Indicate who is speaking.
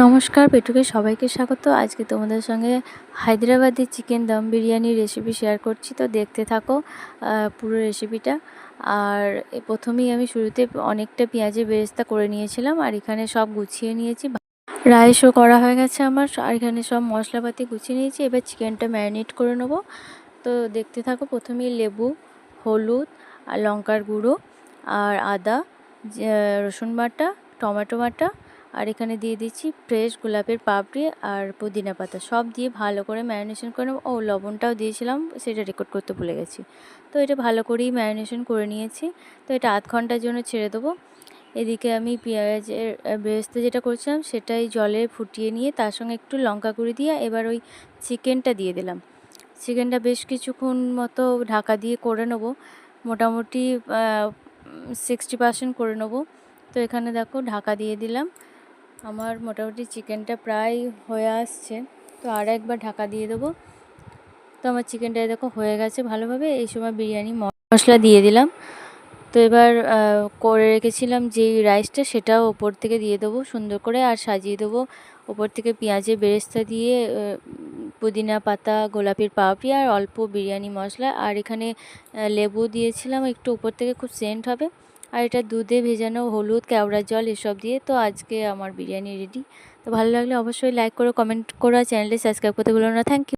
Speaker 1: নমস্কার, পেটুকে সবাইকে স্বাগত। আজকে তোমাদের সঙ্গে হায়দ্রাবাদি চিকেন দম বিরিয়ানির রেসিপি শেয়ার করছি, তো দেখতে থাকো পুরো রেসিপিটা। আর প্রথমেই আমি শুরুতে অনেকটা পেঁয়াজের বেরেস্তা করে নিয়েছিলাম, আর এখানে সব গুছিয়ে নিয়েছি। রাইসও করা হয়ে গেছে আমার, আর এখানে সব মশলাপাতি গুছিয়ে নিয়েছি। এবার চিকেনটা ম্যারিনেট করে নেবো, তো দেখতে থাকো। প্রথমেই লেবু, হলুদ আর লঙ্কার গুঁড়ো আর আদা, রসুন বাটা, টমেটো বাটা, আর এখানে দিয়ে দিচ্ছি ফ্রেশ গোলাপের পাপড়ি আর পুদিনা পাতা, সব দিয়ে ভালো করে ম্যারিনেশন করে নেবো। লবণটাও দিয়েছিলাম, সেটা রেকর্ড করতে ভুলে গেছি। তো এটা ভালো করেই ম্যারিনেশন করে নিয়েছি। তো এটা আধ ঘন্টার জন্য ছেড়ে দেবো। এদিকে আমি পেঁয়াজের বেরেস্তা যেটা করছিলাম সেটাই জলে ফুটিয়ে নিয়ে তার সঙ্গে একটু লঙ্কা গুঁড়ি দিয়ে এবার ওই চিকেনটা দিয়ে দিলাম। চিকেনটা বেশ কিছুক্ষণ মতো ঢাকা দিয়ে করে নেবো, মোটামুটি 60% করে নেবো। তো এখানে দেখো ঢাকা দিয়ে দিলাম। আমার মোটামুটি চিকেনটা প্রায় হয়ে আসছে, তো আর একবার ঢাকা দিয়ে দেবো। তো আমার চিকেনটা দেখো হয়ে গেছে ভালোভাবে। এই সময় বিরিয়ানি মশলা দিয়ে দিলাম। তো এবার করে রেখেছিলাম যেই রাইসটা, সেটাও ওপর থেকে দিয়ে দেবো সুন্দর করে, আর সাজিয়ে দেবো ওপর থেকে পেঁয়াজের বেরেস্তা দিয়ে, পুদিনা পাতা, গোলাপের পাপড়ি আর অল্প বিরিয়ানি মশলা, আর এখানে লেবু দিয়েছিলাম একটু ওপর থেকে, খুব সেন্ট হবে। আর এটা দুধে ভেজানো হলুদ, কেওড়ার জল এসব দিয়ে। তো আজকে আমার বিরিয়ানি রেডি। তো ভালো লাগলে অবশ্যই লাইক করো, কমেন্ট করো, আর চ্যানেলটি সাবস্ক্রাইব করতে ভুলো না। Thank you.